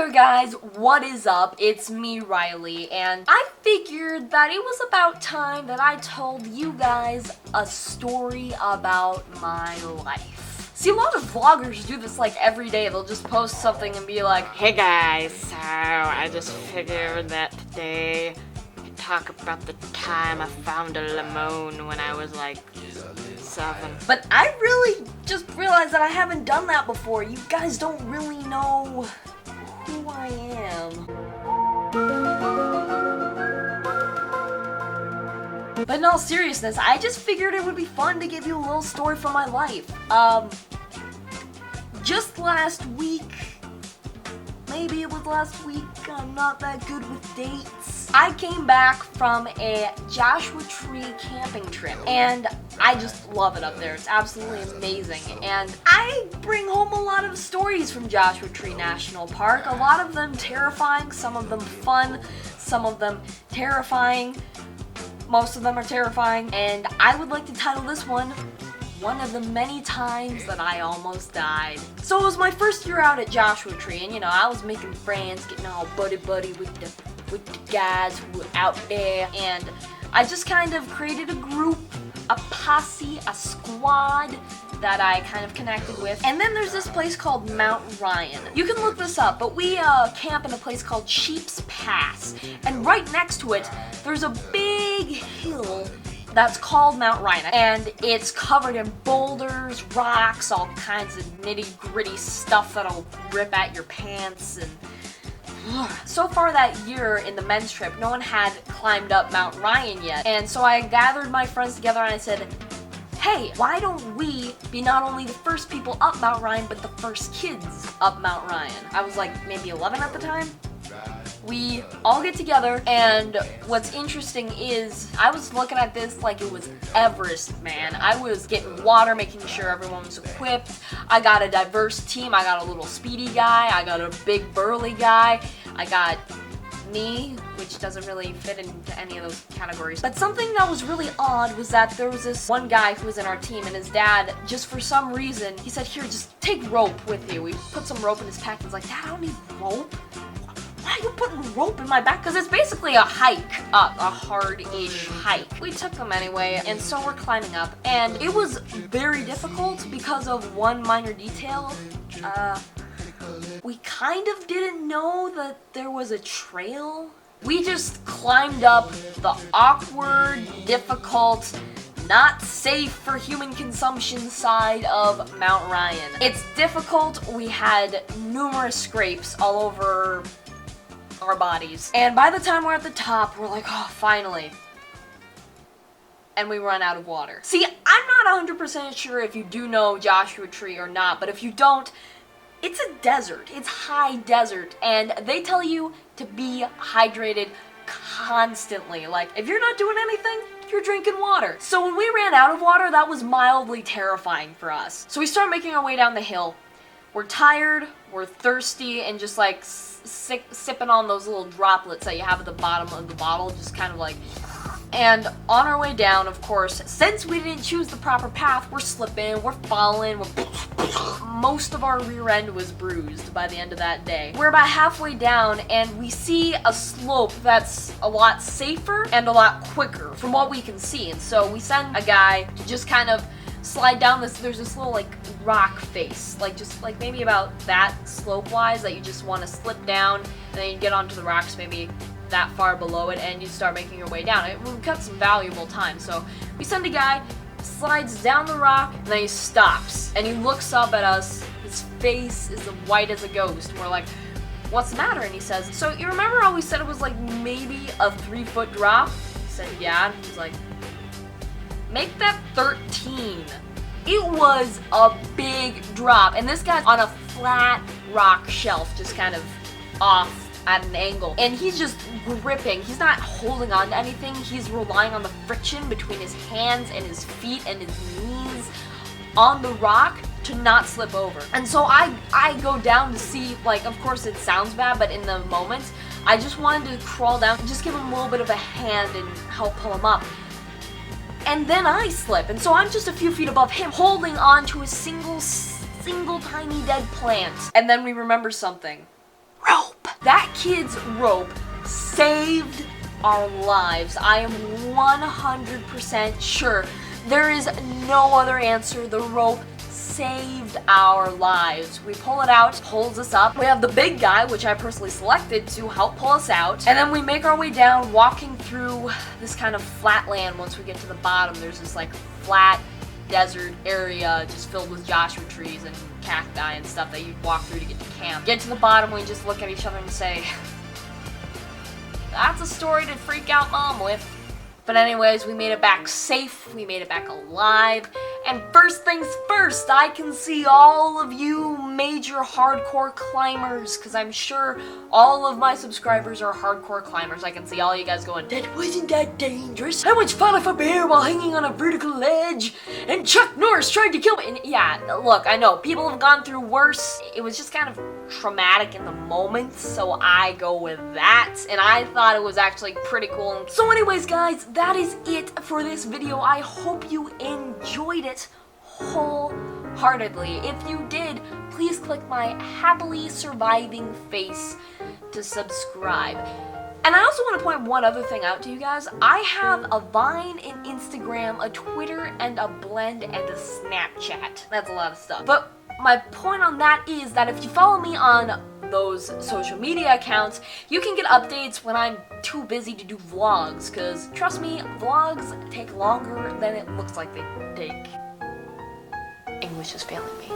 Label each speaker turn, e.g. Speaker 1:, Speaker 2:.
Speaker 1: there guys, what is up? It's me, Riley, and I figured that it was about time that I told you guys a story about my life. See, a lot of vloggers do this like every day. They'll just post something and be like,
Speaker 2: hey guys, so I just figured that today I could talk about the time I found a lemon when I was like 7.
Speaker 1: But I really just realized that I haven't done that before. You guys don't really know who I am. But in all seriousness, I just figured it would be fun to give you a little story from my life. Just last week, maybe it was last week, I'm not that good with dates. I came back from a Joshua Tree camping trip, and I just love it up there. It's absolutely amazing, and I bring home a lot of stories from Joshua Tree National Park. A lot of them terrifying, some of them fun, some of them terrifying. Most of them are terrifying, and I would like to title this one of the many times that I almost died. So it was my first year out at Joshua Tree, and you know, I was making friends, getting all buddy-buddy with the guys who were out there, and I just kind of created a group, a posse, a squad that I kind of connected with. And then there's this place called Mount Ryan. You can look this up, but we camp in a place called Sheep's Pass, and right next to it, there's a big hill that's called Mount Ryan, and it's covered in boulders, rocks, all kinds of nitty-gritty stuff that'll rip at your pants. And so far that year in the men's trip, no one had climbed up Mount Ryan yet, and so I gathered my friends together and I said, hey, why don't we be not only the first people up Mount Ryan, but the first kids up Mount Ryan? I was like maybe 11 at the time. We all get together, and what's interesting is I was looking at this like it was Everest, man. I was getting water, making sure everyone was equipped. I got a diverse team. I got a little speedy guy. I got a big burly guy. I got me, which doesn't really fit into any of those categories. But something that was really odd was that there was this one guy who was in our team, and his dad, just for some reason, he said, here, just take rope with you. We put some rope in his pack, and he's like, Dad, I don't need rope. Why are you putting rope in my back? Because it's basically a hike up, a hard-ish hike. We took them anyway, and so we're climbing up, and it was very difficult because of one minor detail. We kind of didn't know that there was a trail. We just climbed up the awkward, difficult, not safe for human consumption side of Mount Ryan. It's difficult. We had numerous scrapes all over our bodies. And by the time we're at the top, we're like, oh, finally. And we run out of water. See, I'm not 100% sure if you do know Joshua Tree or not, but if you don't, it's a desert. It's high desert, and they tell you to be hydrated constantly. Like, if you're not doing anything, you're drinking water. So when we ran out of water, that was mildly terrifying for us. So we start making our way down the hill. We're tired, we're thirsty, and just like sipping on those little droplets that you have at the bottom of the bottle, just kind of like. And on our way down, of course, since we didn't choose the proper path, we're slipping, we're falling, most of our rear end was bruised by the end of that day. We're about halfway down, and we see a slope that's a lot safer and a lot quicker from what we can see. And so we send a guy to just kind of slide down this, there's this little like rock face, like just like maybe about that slope-wise that you just want to slip down, and then you get onto the rocks maybe that far below it, and you start making your way down. It would cut some valuable time. So we send a guy, slides down the rock, and then he stops, and he looks up at us. His face is as white as a ghost, and we're like, what's the matter? And he says, so you remember how we said it was like maybe a 3-foot drop? He said, yeah. And he's like, make that 13. It was a big drop, and this guy's on a flat rock shelf, just kind of off at an angle, and he's just gripping. He's not holding on to anything. He's relying on the friction between his hands and his feet and his knees on the rock to not slip over. And so I go down to see, like, of course it sounds bad, but in the moment, I just wanted to crawl down and just give him a little bit of a hand and help pull him up. And then I slip, and so I'm just a few feet above him, holding on to a single tiny dead plant. And then we remember something. Rope! That kid's rope saved our lives. I am 100% sure. There is no other answer. The rope saved our lives. We pull it out, pulls us up. We have the big guy, which I personally selected to help pull us out. And then we make our way down, walking through this kind of flat land. Once we get to the bottom, there's this like flat desert area just filled with Joshua trees and cacti and stuff that you walk through to get to camp. Get to the bottom, we just look at each other and say, that's a story to freak out Mom with. But anyways, we made it back safe, we made it back alive, and first things first, I can see all of you major hardcore climbers, because I'm sure all of my subscribers are hardcore climbers. I can see all you guys going, that wasn't that dangerous. I once fought off a bear while hanging on a vertical ledge, and Chuck Norris tried to kill me. And yeah, look, I know, people have gone through worse. It was just kind of traumatic in the moment, so I go with that, and I thought it was actually pretty cool. So anyways, guys, that is it for this video. I hope you enjoyed it wholeheartedly. If you did, please click my happily surviving face to subscribe. And I also want to point one other thing out to you guys. I have a Vine, an Instagram, a Twitter, and a Blend, and a Snapchat. That's a lot of stuff. But my point on that is that if you follow me on those social media accounts, you can get updates when I'm too busy to do vlogs, because trust me, vlogs take longer than it looks like they take. English is failing me.